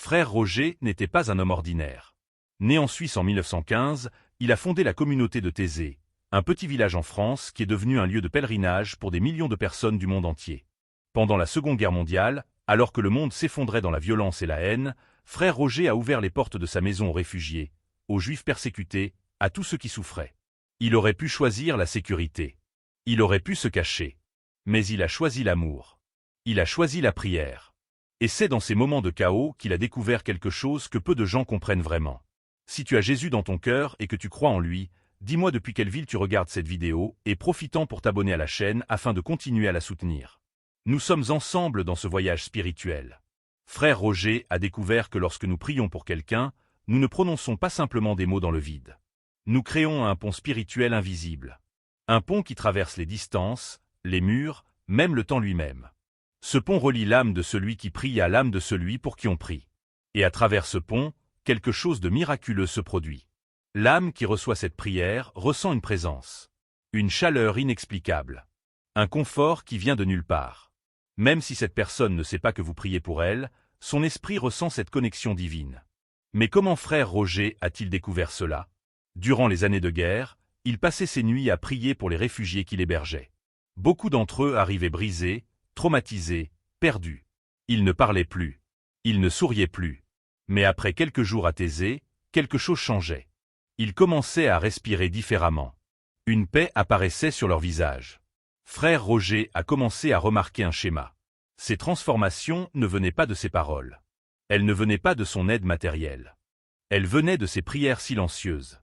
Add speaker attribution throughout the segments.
Speaker 1: Frère Roger n'était pas un homme ordinaire. Né en Suisse en 1915, il a fondé la communauté de Thésée, un petit village en France qui est devenu un lieu de pèlerinage pour des millions de personnes du monde entier. Pendant la Seconde Guerre mondiale, alors que le monde s'effondrait dans la violence et la haine, Frère Roger a ouvert les portes de sa maison aux réfugiés, aux Juifs persécutés, à tous ceux qui souffraient. Il aurait pu choisir la sécurité. Il aurait pu se cacher. Mais il a choisi l'amour. Il a choisi la prière. Et c'est dans ces moments de chaos qu'il a découvert quelque chose que peu de gens comprennent vraiment. Si tu as Jésus dans ton cœur et que tu crois en lui, dis-moi depuis quelle ville tu regardes cette vidéo et profitant pour t'abonner à la chaîne afin de continuer à la soutenir. Nous sommes ensemble dans ce voyage spirituel. Frère Roger a découvert que lorsque nous prions pour quelqu'un, nous ne prononçons pas simplement des mots dans le vide. Nous créons un pont spirituel invisible. Un pont qui traverse les distances, les murs, même le temps lui-même. Ce pont relie l'âme de celui qui prie à l'âme de celui pour qui on prie. Et à travers ce pont, quelque chose de miraculeux se produit. L'âme qui reçoit cette prière ressent une présence. Une chaleur inexplicable. Un confort qui vient de nulle part. Même si cette personne ne sait pas que vous priez pour elle, son esprit ressent cette connexion divine. Mais comment Frère Roger a-t-il découvert cela? Durant les années de guerre, il passait ses nuits à prier pour les réfugiés qu'il hébergeait. Beaucoup d'entre eux arrivaient brisés, traumatisés, perdus. Ils ne parlaient plus. Ils ne souriaient plus. Mais après quelques jours à Thésée, quelque chose changeait. Ils commençaient à respirer différemment. Une paix apparaissait sur leur visage. Frère Roger a commencé à remarquer un schéma. Ces transformations ne venaient pas de ses paroles. Elles ne venaient pas de son aide matérielle. Elles venaient de ses prières silencieuses.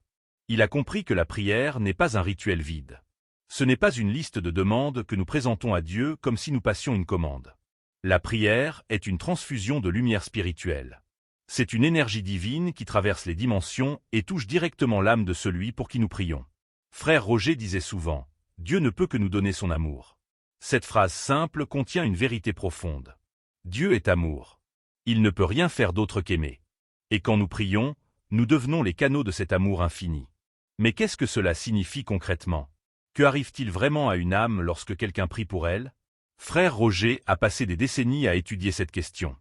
Speaker 1: Il a compris que la prière n'est pas un rituel vide. Ce n'est pas une liste de demandes que nous présentons à Dieu comme si nous passions une commande. La prière est une transfusion de lumière spirituelle. C'est une énergie divine qui traverse les dimensions et touche directement l'âme de celui pour qui nous prions. Frère Roger disait souvent, « Dieu ne peut que nous donner son amour ». Cette phrase simple contient une vérité profonde. Dieu est amour. Il ne peut rien faire d'autre qu'aimer. Et quand nous prions, nous devenons les canaux de cet amour infini. Mais qu'est-ce que cela signifie concrètement? Que arrive-t-il vraiment à une âme lorsque quelqu'un prie pour elle? Frère Roger a passé des décennies à étudier cette question.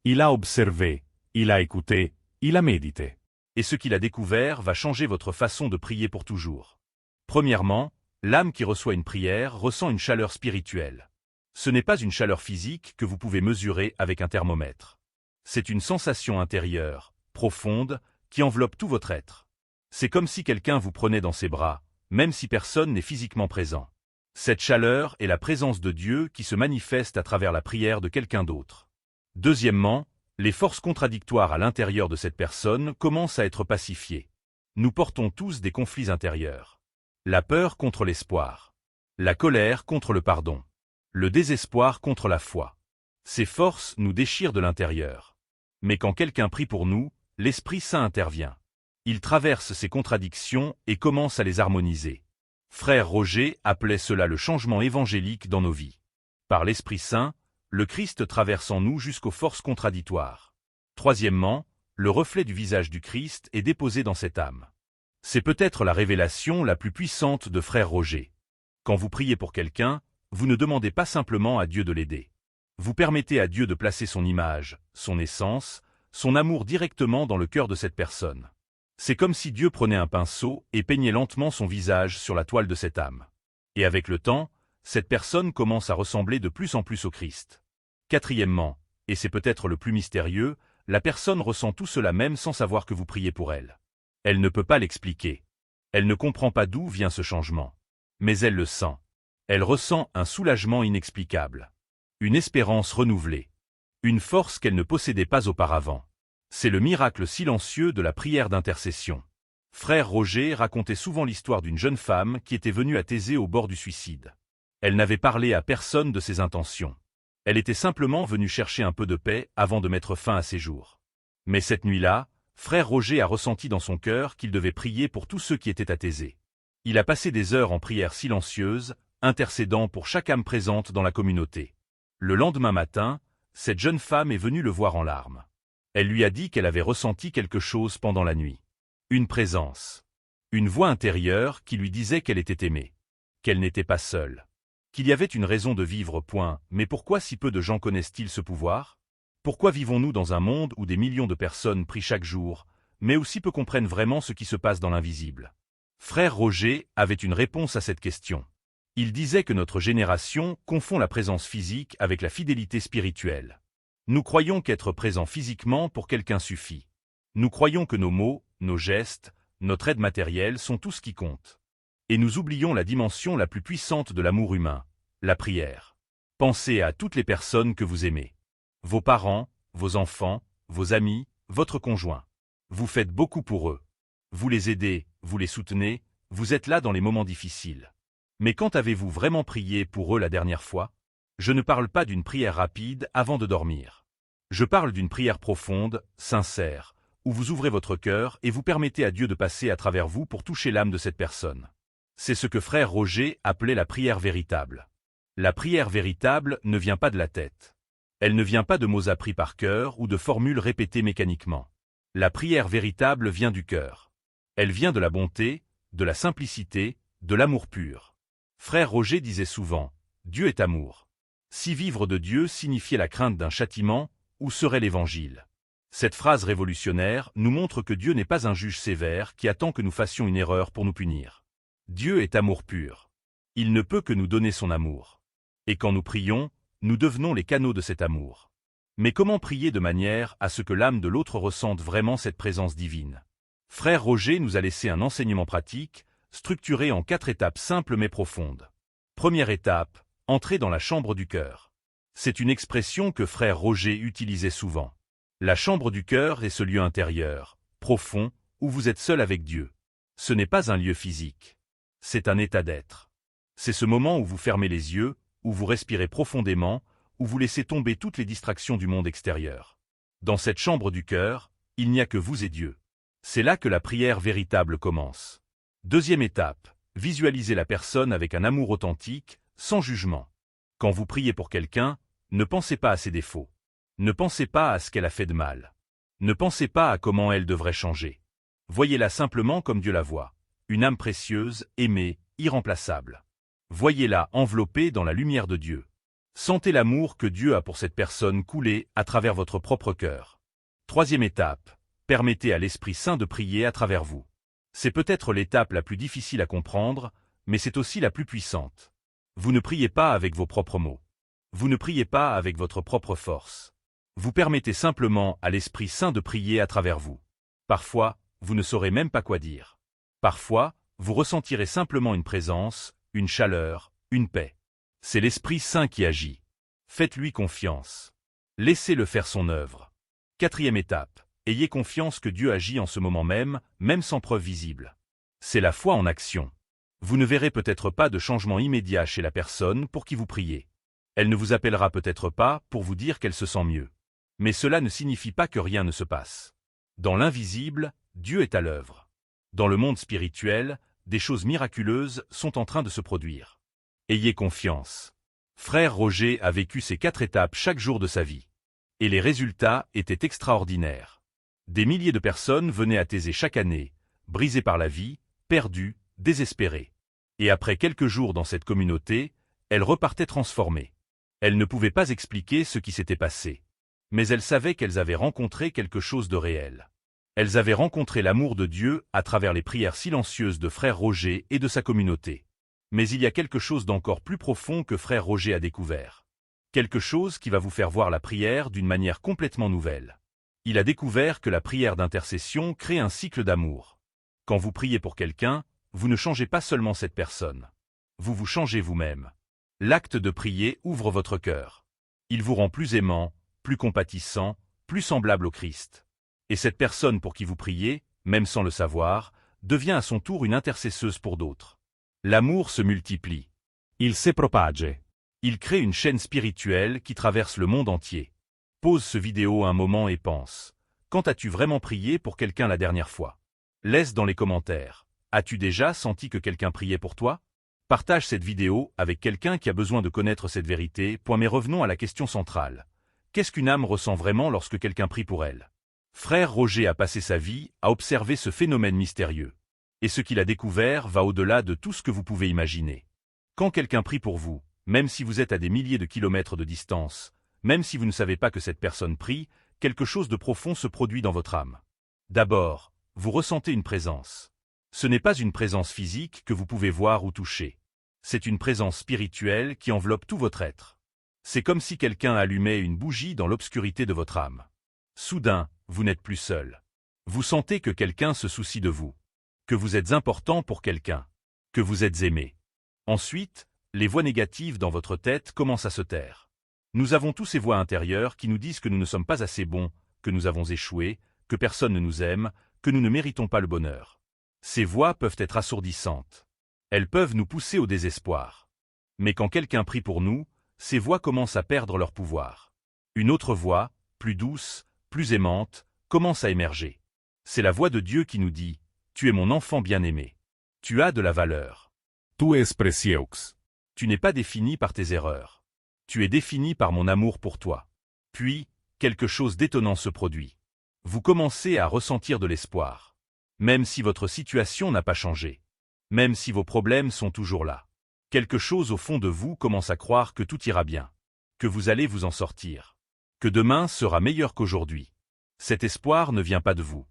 Speaker 2: Il a observé, il a écouté, il a médité.
Speaker 1: Et ce qu'il a découvert va changer votre façon de prier pour toujours. Premièrement, l'âme qui reçoit une prière ressent une chaleur spirituelle. Ce n'est pas une chaleur physique que vous pouvez mesurer avec un thermomètre. C'est une sensation intérieure, profonde, qui enveloppe tout votre être. C'est comme si quelqu'un vous prenait dans ses bras, même si personne n'est physiquement présent. Cette chaleur est la présence de Dieu qui se manifeste à travers la prière de quelqu'un d'autre. Deuxièmement, les forces contradictoires à l'intérieur de cette personne commencent à être pacifiées. Nous portons tous des conflits intérieurs. La peur contre l'espoir. La colère contre le pardon. Le désespoir contre la foi. Ces forces nous déchirent de l'intérieur. Mais quand quelqu'un prie pour nous, l'Esprit Saint intervient. Il traverse ces contradictions et commence à les harmoniser. Frère Roger appelait cela le changement évangélique dans nos vies. Par l'Esprit Saint, le Christ traverse en nous jusqu'aux forces contradictoires. Troisièmement, le reflet du visage du Christ est déposé dans cette âme. C'est peut-être la révélation la plus puissante de Frère Roger. Quand vous priez pour quelqu'un, vous ne demandez pas simplement à Dieu de l'aider. Vous permettez à Dieu de placer son image, son essence, son amour directement dans le cœur de cette personne. C'est comme si Dieu prenait un pinceau et peignait lentement son visage sur la toile de cette âme. Et avec le temps, cette personne commence à ressembler de plus en plus au Christ. Quatrièmement, et c'est peut-être le plus mystérieux, la personne ressent tout cela même sans savoir que vous priez pour elle. Elle ne peut pas l'expliquer. Elle ne comprend pas d'où vient ce changement. Mais elle le sent. Elle ressent un soulagement inexplicable. Une espérance renouvelée. Une force qu'elle ne possédait pas auparavant. C'est le miracle silencieux de la prière d'intercession. Frère Roger racontait souvent l'histoire d'une jeune femme qui était venue à Thésée au bord du suicide. Elle n'avait parlé à personne de ses intentions. Elle était simplement venue chercher un peu de paix avant de mettre fin à ses jours. Mais cette nuit-là, Frère Roger a ressenti dans son cœur qu'il devait prier pour tous ceux qui étaient à Thésée. Il a passé des heures en prière silencieuse, intercédant pour chaque âme présente dans la communauté. Le lendemain matin, cette jeune femme est venue le voir en larmes. Elle lui a dit qu'elle avait ressenti quelque chose pendant la nuit. Une présence. Une voix intérieure qui lui disait qu'elle était aimée. Qu'elle n'était pas seule. Qu'il y avait une raison de vivre, point. Mais pourquoi si peu de gens connaissent-ils ce pouvoir? Pourquoi vivons-nous dans un monde où des millions de personnes prient chaque jour, mais aussi peu comprennent vraiment ce qui se passe dans l'invisible? Frère Roger avait une réponse à cette question. Il disait que notre génération confond la présence physique avec la fidélité spirituelle. Nous croyons qu'être présent physiquement pour quelqu'un suffit. Nous croyons que nos mots, nos gestes, notre aide matérielle sont tout ce qui compte. Et nous oublions la dimension la plus puissante de l'amour humain, la prière. Pensez à toutes les personnes que vous aimez. Vos parents, vos enfants, vos amis, votre conjoint. Vous faites beaucoup pour eux. Vous les aidez, vous les soutenez, vous êtes là dans les moments difficiles. Mais quand avez-vous vraiment prié pour eux la dernière fois? Je ne parle pas d'une prière rapide avant de dormir. Je parle d'une prière profonde, sincère, où vous ouvrez votre cœur et vous permettez à Dieu de passer à travers vous pour toucher l'âme de cette personne. C'est ce que frère Roger appelait la prière véritable. La prière véritable ne vient pas de la tête. Elle ne vient pas de mots appris par cœur ou de formules répétées mécaniquement. La prière véritable vient du cœur. Elle vient de la bonté, de la simplicité, de l'amour pur. Frère Roger disait souvent, « Dieu est amour ». Si vivre de Dieu signifiait la crainte d'un châtiment, où serait l'Évangile? Cette phrase révolutionnaire nous montre que Dieu n'est pas un juge sévère qui attend que nous fassions une erreur pour nous punir. Dieu est amour pur. Il ne peut que nous donner son amour. Et quand nous prions, nous devenons les canaux de cet amour. Mais comment prier de manière à ce que l'âme de l'autre ressente vraiment cette présence divine? Frère Roger nous a laissé un enseignement pratique, structuré en 4 étapes simples mais profondes. Première étape, entrer dans la chambre du cœur. C'est une expression que frère Roger utilisait souvent. La chambre du cœur est ce lieu intérieur, profond, où vous êtes seul avec Dieu. Ce n'est pas un lieu physique. C'est un état d'être. C'est ce moment où vous fermez les yeux, où vous respirez profondément, où vous laissez tomber toutes les distractions du monde extérieur. Dans cette chambre du cœur, il n'y a que vous et Dieu. C'est là que la prière véritable commence. Deuxième étape, visualisez la personne avec un amour authentique, sans jugement. Quand vous priez pour quelqu'un, ne pensez pas à ses défauts. Ne pensez pas à ce qu'elle a fait de mal. Ne pensez pas à comment elle devrait changer. Voyez-la simplement comme Dieu la voit. Une âme précieuse, aimée, irremplaçable. Voyez-la enveloppée dans la lumière de Dieu. Sentez l'amour que Dieu a pour cette personne couler à travers votre propre cœur. Troisième étape, permettez à l'Esprit Saint de prier à travers vous. C'est peut-être l'étape la plus difficile à comprendre, mais c'est aussi la plus puissante. Vous ne priez pas avec vos propres mots. Vous ne priez pas avec votre propre force. Vous permettez simplement à l'Esprit Saint de prier à travers vous. Parfois, vous ne saurez même pas quoi dire. Parfois, vous ressentirez simplement une présence, une chaleur, une paix. C'est l'Esprit Saint qui agit. Faites-lui confiance. Laissez-le faire son œuvre. Quatrième étape, ayez confiance que Dieu agit en ce moment même sans preuve visible. C'est la foi en action. Vous ne verrez peut-être pas de changement immédiat chez la personne pour qui vous priez. Elle ne vous appellera peut-être pas pour vous dire qu'elle se sent mieux. Mais cela ne signifie pas que rien ne se passe. Dans l'invisible, Dieu est à l'œuvre. Dans le monde spirituel, des choses miraculeuses sont en train de se produire. Ayez confiance. Frère Roger a vécu ces 4 étapes chaque jour de sa vie. Et les résultats étaient extraordinaires. Des milliers de personnes venaient à Thésée chaque année, brisées par la vie, perdues, désespérées. Et après quelques jours dans cette communauté, elles repartaient transformées. Elles ne pouvaient pas expliquer ce qui s'était passé. Mais elles savaient qu'elles avaient rencontré quelque chose de réel. Elles avaient rencontré l'amour de Dieu à travers les prières silencieuses de frère Roger et de sa communauté. Mais il y a quelque chose d'encore plus profond que frère Roger a découvert. Quelque chose qui va vous faire voir la prière d'une manière complètement nouvelle. Il a découvert que la prière d'intercession crée un cycle d'amour. Quand vous priez pour quelqu'un, vous ne changez pas seulement cette personne. Vous vous changez vous-même. L'acte de prier ouvre votre cœur. Il vous rend plus aimant, plus compatissant, plus semblable au Christ. Et cette personne pour qui vous priez, même sans le savoir, devient à son tour une intercesseuse pour d'autres. L'amour se multiplie.
Speaker 2: Il se propage.
Speaker 1: Il crée une chaîne spirituelle qui traverse le monde entier. Pause ce vidéo un moment et pense. Quand as-tu vraiment prié pour quelqu'un la dernière fois? Laisse dans les commentaires. As-tu déjà senti que quelqu'un priait pour toi? Partage cette vidéo avec quelqu'un qui a besoin de connaître cette vérité. Mais revenons à la question centrale. Qu'est-ce qu'une âme ressent vraiment lorsque quelqu'un prie pour elle? Frère Roger a passé sa vie à observer ce phénomène mystérieux. Et ce qu'il a découvert va au-delà de tout ce que vous pouvez imaginer. Quand quelqu'un prie pour vous, même si vous êtes à des milliers de kilomètres de distance, Même si vous ne savez pas que cette personne prie, quelque chose de profond se produit dans votre âme. D'abord, vous ressentez une présence. Ce n'est pas une présence physique que vous pouvez voir ou toucher. C'est une présence spirituelle qui enveloppe tout votre être. C'est comme si quelqu'un allumait une bougie dans l'obscurité de votre âme. Soudain, vous n'êtes plus seul. Vous sentez que quelqu'un se soucie de vous. Que vous êtes important pour quelqu'un. Que vous êtes aimé. Ensuite, les voix négatives dans votre tête commencent à se taire. Nous avons tous ces voix intérieures qui nous disent que nous ne sommes pas assez bons, que nous avons échoué, que personne ne nous aime, que nous ne méritons pas le bonheur. Ces voix peuvent être assourdissantes. Elles peuvent nous pousser au désespoir. Mais quand quelqu'un prie pour nous, ces voix commencent à perdre leur pouvoir. Une autre voix, plus douce, plus aimante, commence à émerger. C'est la voix de Dieu qui nous dit « Tu es mon enfant bien-aimé. Tu as de la valeur.
Speaker 2: Tu es precieux.
Speaker 1: Tu n'es pas défini par tes erreurs. Tu es défini par mon amour pour toi. » Puis, quelque chose d'étonnant se produit. Vous commencez à ressentir de l'espoir. Même si votre situation n'a pas changé. Même si vos problèmes sont toujours là. Quelque chose au fond de vous commence à croire que tout ira bien. Que vous allez vous en sortir. Que demain sera meilleur qu'aujourd'hui. Cet espoir ne vient pas de vous.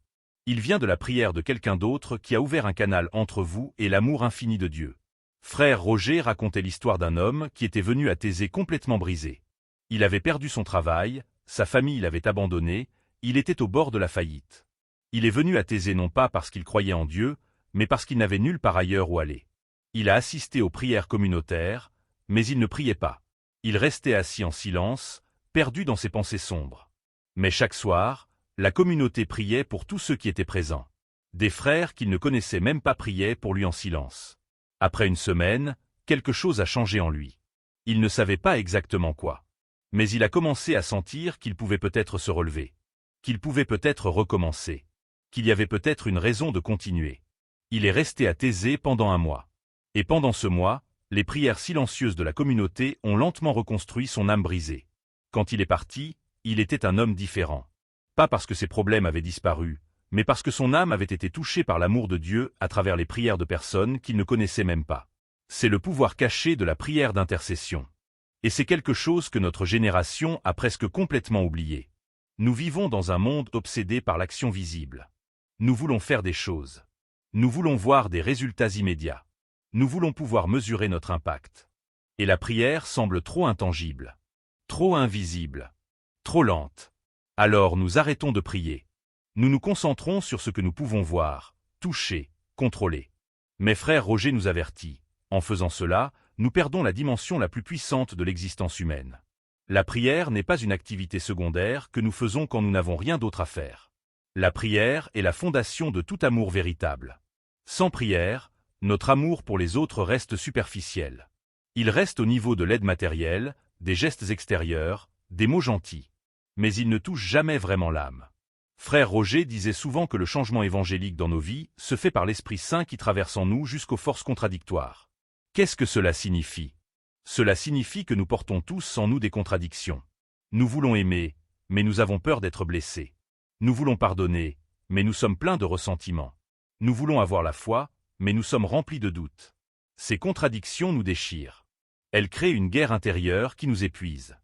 Speaker 1: Il vient de la prière de quelqu'un d'autre qui a ouvert un canal entre vous et l'amour infini de Dieu. Frère Roger racontait l'histoire d'un homme qui était venu à Thésée complètement brisé. Il avait perdu son travail, sa famille l'avait abandonné, il était au bord de la faillite. Il est venu à Thésée non pas parce qu'il croyait en Dieu, mais parce qu'il n'avait nulle part ailleurs où aller. Il a assisté aux prières communautaires, mais il ne priait pas. Il restait assis en silence, perdu dans ses pensées sombres. Mais chaque soir, la communauté priait pour tous ceux qui étaient présents. Des frères qu'il ne connaissait même pas priaient pour lui en silence. Après une semaine, quelque chose a changé en lui. Il ne savait pas exactement quoi. Mais il a commencé à sentir qu'il pouvait peut-être se relever. Qu'il pouvait peut-être recommencer. Qu'il y avait peut-être une raison de continuer. Il est resté à Thésée pendant un mois. Et pendant ce mois, les prières silencieuses de la communauté ont lentement reconstruit son âme brisée. Quand il est parti, il était un homme différent. Pas parce que ses problèmes avaient disparu, mais parce que son âme avait été touchée par l'amour de Dieu à travers les prières de personnes qu'il ne connaissait même pas. C'est le pouvoir caché de la prière d'intercession. Et c'est quelque chose que notre génération a presque complètement oublié. Nous vivons dans un monde obsédé par l'action visible. Nous voulons faire des choses. Nous voulons voir des résultats immédiats. Nous voulons pouvoir mesurer notre impact. Et la prière semble trop intangible, trop invisible, trop lente. Alors nous arrêtons de prier. Nous nous concentrons sur ce que nous pouvons voir, toucher, contrôler. Mais frère Roger nous avertit, en faisant cela, nous perdons la dimension la plus puissante de l'existence humaine. La prière n'est pas une activité secondaire que nous faisons quand nous n'avons rien d'autre à faire. La prière est la fondation de tout amour véritable. Sans prière, notre amour pour les autres reste superficiel. Il reste au niveau de l'aide matérielle, des gestes extérieurs, des mots gentils. Mais il ne touche jamais vraiment l'âme. Frère Roger disait souvent que le changement évangélique dans nos vies se fait par l'Esprit Saint qui traverse en nous jusqu'aux forces contradictoires. Qu'est-ce que cela signifie? Cela signifie que nous portons tous en nous des contradictions. Nous voulons aimer, mais nous avons peur d'être blessés. Nous voulons pardonner, mais nous sommes pleins de ressentiment. Nous voulons avoir la foi, mais nous sommes remplis de doutes. Ces contradictions nous déchirent. Elles créent une guerre intérieure qui nous épuise.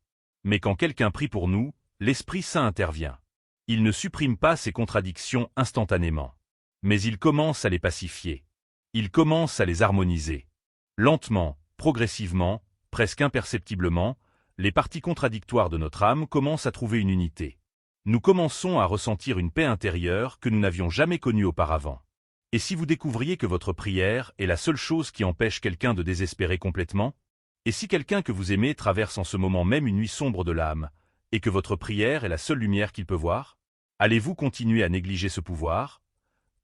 Speaker 1: Mais quand quelqu'un prie pour nous, l'Esprit Saint intervient. Il ne supprime pas ces contradictions instantanément. Mais il commence à les pacifier. Il commence à les harmoniser. Lentement, progressivement, presque imperceptiblement, les parties contradictoires de notre âme commencent à trouver une unité. Nous commençons à ressentir une paix intérieure que nous n'avions jamais connue auparavant. Et si vous découvriez que votre prière est la seule chose qui empêche quelqu'un de désespérer complètement? Et si quelqu'un que vous aimez traverse en ce moment même une nuit sombre de l'âme, et que votre prière est la seule lumière qu'il peut voir? Allez-vous continuer à négliger ce pouvoir?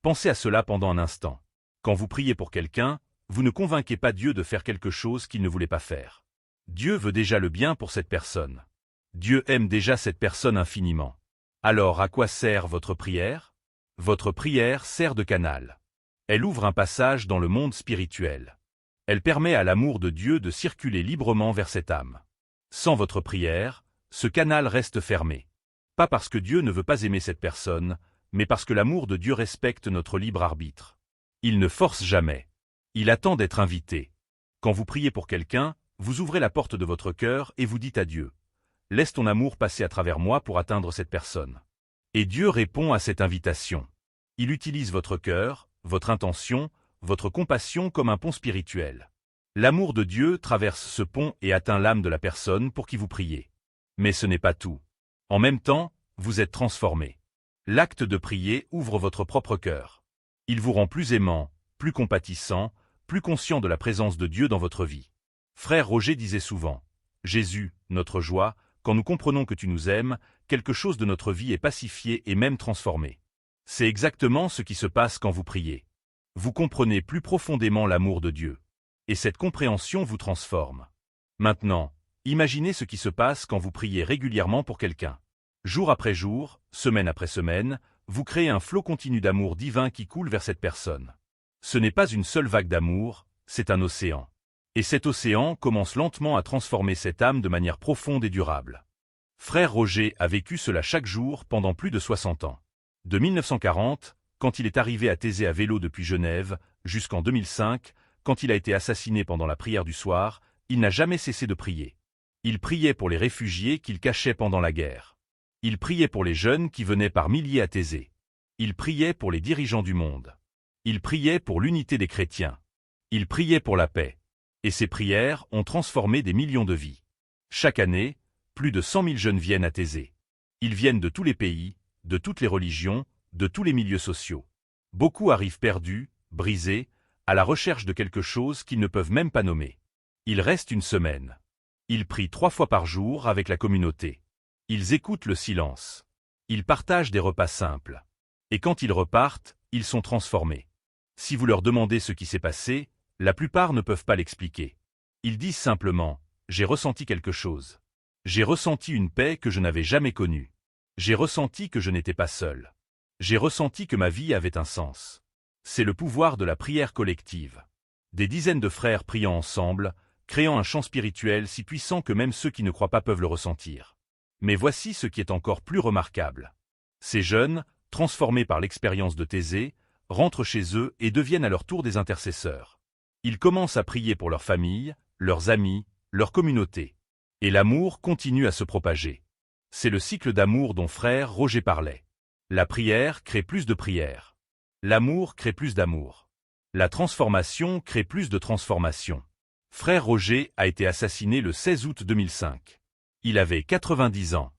Speaker 1: Pensez à cela pendant un instant. Quand vous priez pour quelqu'un, vous ne convainquez pas Dieu de faire quelque chose qu'il ne voulait pas faire. Dieu veut déjà le bien pour cette personne. Dieu aime déjà cette personne infiniment. Alors à quoi sert votre prière? Votre prière sert de canal. Elle ouvre un passage dans le monde spirituel. Elle permet à l'amour de Dieu de circuler librement vers cette âme. Sans votre prière, ce canal reste fermé. Pas parce que Dieu ne veut pas aimer cette personne, mais parce que l'amour de Dieu respecte notre libre arbitre. Il ne force jamais. Il attend d'être invité. Quand vous priez pour quelqu'un, vous ouvrez la porte de votre cœur et vous dites à Dieu: laisse ton amour passer à travers moi pour atteindre cette personne. Et Dieu répond à cette invitation. Il utilise votre cœur, votre intention, votre compassion comme un pont spirituel. L'amour de Dieu traverse ce pont et atteint l'âme de la personne pour qui vous priez. Mais ce n'est pas tout. En même temps, vous êtes transformé. L'acte de prier ouvre votre propre cœur. Il vous rend plus aimant, plus compatissant, plus conscient de la présence de Dieu dans votre vie. Frère Roger disait souvent, « Jésus, notre joie, quand nous comprenons que tu nous aimes, quelque chose de notre vie est pacifié et même transformé. » C'est exactement ce qui se passe quand vous priez. Vous comprenez plus profondément l'amour de Dieu. Et cette compréhension vous transforme. Maintenant, imaginez ce qui se passe quand vous priez régulièrement pour quelqu'un. Jour après jour, semaine après semaine, vous créez un flot continu d'amour divin qui coule vers cette personne. Ce n'est pas une seule vague d'amour, c'est un océan. Et cet océan commence lentement à transformer cette âme de manière profonde et durable. Frère Roger a vécu cela chaque jour pendant plus de 60 ans. De 1940, quand il est arrivé à Thésée à vélo depuis Genève, jusqu'en 2005, quand il a été assassiné pendant la prière du soir, il n'a jamais cessé de prier. Il priait pour les réfugiés qu'il cachait pendant la guerre. Il priait pour les jeunes qui venaient par milliers à Thésée. Il priait pour les dirigeants du monde. Il priait pour l'unité des chrétiens. Il priait pour la paix. Et ces prières ont transformé des millions de vies. Chaque année, plus de 100 000 jeunes viennent à Thésée. Ils viennent de tous les pays, de toutes les religions, de tous les milieux sociaux. Beaucoup arrivent perdus, brisés, à la recherche de quelque chose qu'ils ne peuvent même pas nommer. Ils restent une semaine. Ils prient 3 fois par jour avec la communauté. Ils écoutent le silence. Ils partagent des repas simples. Et quand ils repartent, ils sont transformés. Si vous leur demandez ce qui s'est passé, la plupart ne peuvent pas l'expliquer. Ils disent simplement « J'ai ressenti quelque chose. J'ai ressenti une paix que je n'avais jamais connue. J'ai ressenti que je n'étais pas seul. J'ai ressenti que ma vie avait un sens. » C'est le pouvoir de la prière collective. Des dizaines de frères priant ensemble, créant un champ spirituel si puissant que même ceux qui ne croient pas peuvent le ressentir. Mais voici ce qui est encore plus remarquable. Ces jeunes, transformés par l'expérience de Thésée, rentrent chez eux et deviennent à leur tour des intercesseurs. Ils commencent à prier pour leur famille, leurs amis, leur communauté. Et l'amour continue à se propager. C'est le cycle d'amour dont frère Roger parlait. La prière crée plus de prières. L'amour crée plus d'amour. La transformation crée plus de transformation. Frère Roger a été assassiné le 16 août 2005. Il avait 90 ans.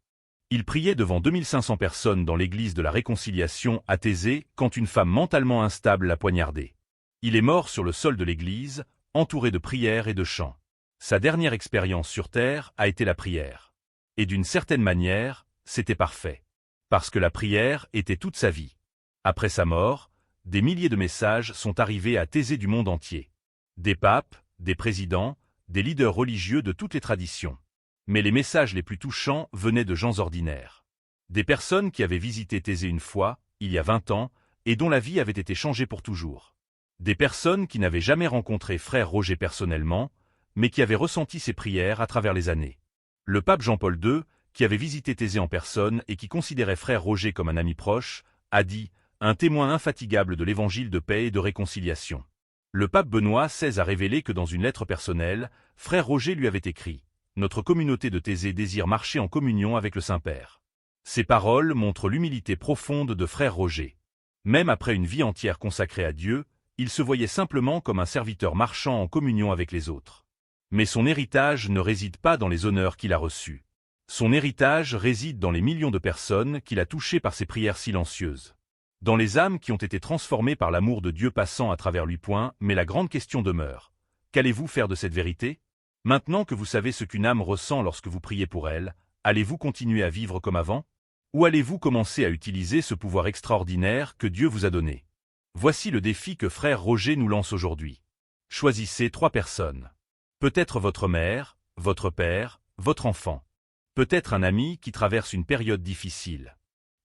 Speaker 1: Il priait devant 2500 personnes dans l'église de la Réconciliation à Thésée quand une femme mentalement instable l'a poignardé. Il est mort sur le sol de l'église, entouré de prières et de chants. Sa dernière expérience sur terre a été la prière. Et d'une certaine manière, c'était parfait. Parce que la prière était toute sa vie. Après sa mort, des milliers de messages sont arrivés à Thésée du monde entier. Des papes, des présidents, des leaders religieux de toutes les traditions. Mais les messages les plus touchants venaient de gens ordinaires. Des personnes qui avaient visité Thésée une fois, il y a 20 ans, et dont la vie avait été changée pour toujours. Des personnes qui n'avaient jamais rencontré frère Roger personnellement, mais qui avaient ressenti ses prières à travers les années. Le pape Jean-Paul II, qui avait visité Thésée en personne et qui considérait frère Roger comme un ami proche, a dit « Un témoin infatigable de l'évangile de paix et de réconciliation ». Le pape Benoît XVI a révélé que dans une lettre personnelle, frère Roger lui avait écrit « Notre communauté de Thésée désire marcher en communion avec le Saint-Père ». Ces paroles montrent l'humilité profonde de frère Roger. Même après une vie entière consacrée à Dieu, il se voyait simplement comme un serviteur marchant en communion avec les autres. Mais son héritage ne réside pas dans les honneurs qu'il a reçus. Son héritage réside dans les millions de personnes qu'il a touchées par ses prières silencieuses. Dans les âmes qui ont été transformées par l'amour de Dieu passant à travers lui. Mais la grande question demeure. Qu'allez-vous faire de cette vérité? Maintenant que vous savez ce qu'une âme ressent lorsque vous priez pour elle, allez-vous continuer à vivre comme avant? Ou allez-vous commencer à utiliser ce pouvoir extraordinaire que Dieu vous a donné? Voici le défi que frère Roger nous lance aujourd'hui. Choisissez 3 personnes. Peut-être votre mère, votre père, votre enfant. Peut-être un ami qui traverse une période difficile.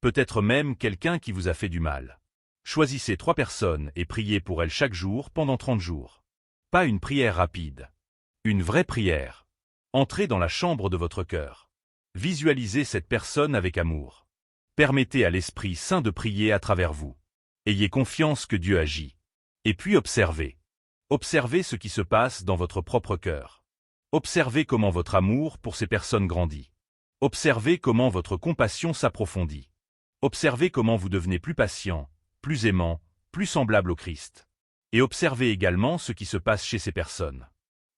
Speaker 1: Peut-être même quelqu'un qui vous a fait du mal. Choisissez 3 personnes et priez pour elles chaque jour pendant 30 jours. Pas une prière rapide. Une vraie prière. Entrez dans la chambre de votre cœur. Visualisez cette personne avec amour. Permettez à l'Esprit Saint de prier à travers vous. Ayez confiance que Dieu agit. Et puis observez. Observez ce qui se passe dans votre propre cœur. Observez comment votre amour pour ces personnes grandit. Observez comment votre compassion s'approfondit. Observez comment vous devenez plus patient, plus aimant, plus semblable au Christ. Et observez également ce qui se passe chez ces personnes.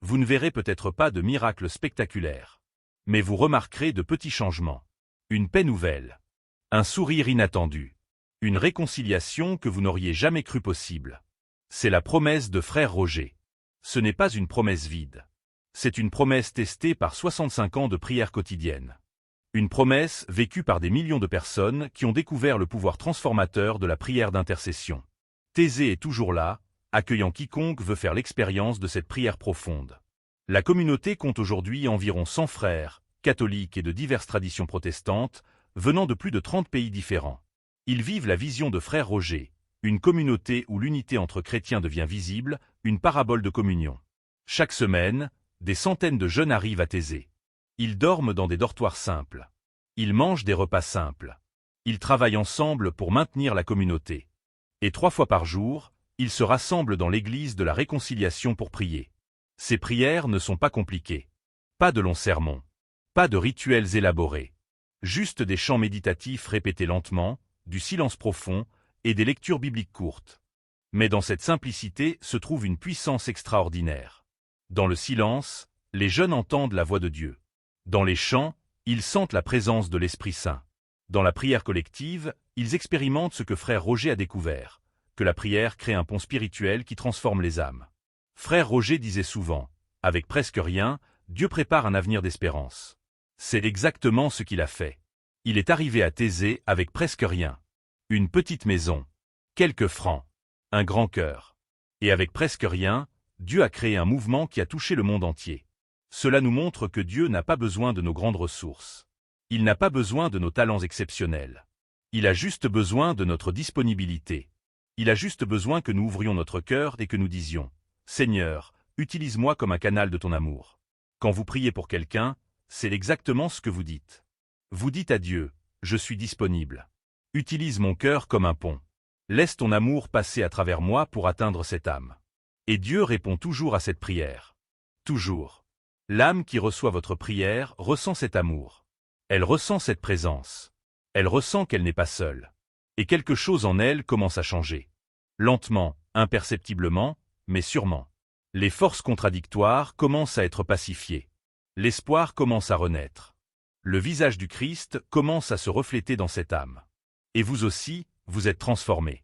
Speaker 1: Vous ne verrez peut-être pas de miracles spectaculaires. Mais vous remarquerez de petits changements. Une paix nouvelle. Un sourire inattendu. Une réconciliation que vous n'auriez jamais cru possible. C'est la promesse de frère Roger. Ce n'est pas une promesse vide. C'est une promesse testée par 65 ans de prière quotidienne. Une promesse vécue par des millions de personnes qui ont découvert le pouvoir transformateur de la prière d'intercession. Thésée est toujours là, accueillant quiconque veut faire l'expérience de cette prière profonde. La communauté compte aujourd'hui environ 100 frères, catholiques et de diverses traditions protestantes, venant de plus de 30 pays différents. Ils vivent la vision de frère Roger, une communauté où l'unité entre chrétiens devient visible, une parabole de communion. Chaque semaine, des centaines de jeunes arrivent à Thésée. Ils dorment dans des dortoirs simples. Ils mangent des repas simples. Ils travaillent ensemble pour maintenir la communauté. Et 3 fois par jour, ils se rassemblent dans l'église de la réconciliation pour prier. Ces prières ne sont pas compliquées. Pas de longs sermons. Pas de rituels élaborés. Juste des chants méditatifs répétés lentement, du silence profond et des lectures bibliques courtes. Mais dans cette simplicité se trouve une puissance extraordinaire. Dans le silence, les jeunes entendent la voix de Dieu. Dans les chants, ils sentent la présence de l'Esprit Saint. Dans la prière collective, ils expérimentent ce que frère Roger a découvert, que la prière crée un pont spirituel qui transforme les âmes. Frère Roger disait souvent, avec presque rien, Dieu prépare un avenir d'espérance. C'est exactement ce qu'il a fait. Il est arrivé à Thésée avec presque rien. Une petite maison, quelques francs, un grand cœur. Et avec presque rien, Dieu a créé un mouvement qui a touché le monde entier. Cela nous montre que Dieu n'a pas besoin de nos grandes ressources. Il n'a pas besoin de nos talents exceptionnels. Il a juste besoin de notre disponibilité. Il a juste besoin que nous ouvrions notre cœur et que nous disions « Seigneur, utilise-moi comme un canal de ton amour ». Quand vous priez pour quelqu'un, c'est exactement ce que vous dites. Vous dites à Dieu « Je suis disponible. Utilise mon cœur comme un pont. Laisse ton amour passer à travers moi pour atteindre cette âme. » Et Dieu répond toujours à cette prière. Toujours. L'âme qui reçoit votre prière ressent cet amour. Elle ressent cette présence. Elle ressent qu'elle n'est pas seule. Et quelque chose en elle commence à changer. Lentement, imperceptiblement, mais sûrement. Les forces contradictoires commencent à être pacifiées. L'espoir commence à renaître. Le visage du Christ commence à se refléter dans cette âme. Et vous aussi, vous êtes transformés.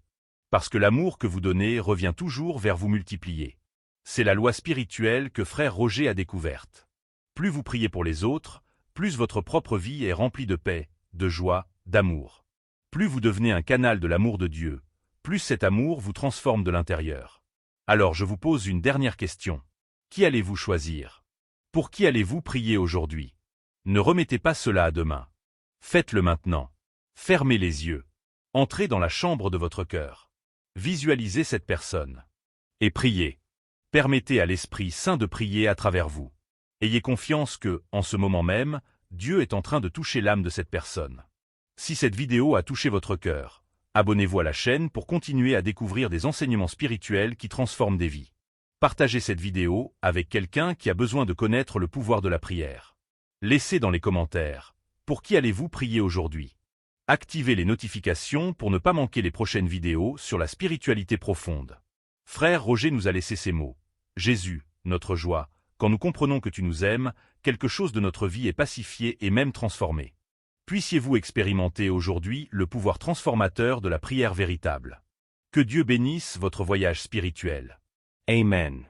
Speaker 1: Parce que l'amour que vous donnez revient toujours vers vous multiplier. C'est la loi spirituelle que frère Roger a découverte. Plus vous priez pour les autres, plus votre propre vie est remplie de paix, de joie, d'amour. Plus vous devenez un canal de l'amour de Dieu, plus cet amour vous transforme de l'intérieur. Alors je vous pose une dernière question. Qui allez-vous choisir? Pour qui allez-vous prier aujourd'hui? Ne remettez pas cela à demain. Faites-le maintenant. Fermez les yeux. Entrez dans la chambre de votre cœur. Visualisez cette personne. Et priez. Permettez à l'Esprit Saint de prier à travers vous. Ayez confiance que, en ce moment même, Dieu est en train de toucher l'âme de cette personne. Si cette vidéo a touché votre cœur, abonnez-vous à la chaîne pour continuer à découvrir des enseignements spirituels qui transforment des vies. Partagez cette vidéo avec quelqu'un qui a besoin de connaître le pouvoir de la prière. Laissez dans les commentaires, pour qui allez-vous prier aujourd'hui? Activez les notifications pour ne pas manquer les prochaines vidéos sur la spiritualité profonde. Frère Roger nous a laissé ces mots. Jésus, notre joie, quand nous comprenons que tu nous aimes, quelque chose de notre vie est pacifié et même transformé. Puissiez-vous expérimenter aujourd'hui le pouvoir transformateur de la prière véritable. Que Dieu bénisse votre voyage spirituel. Amen.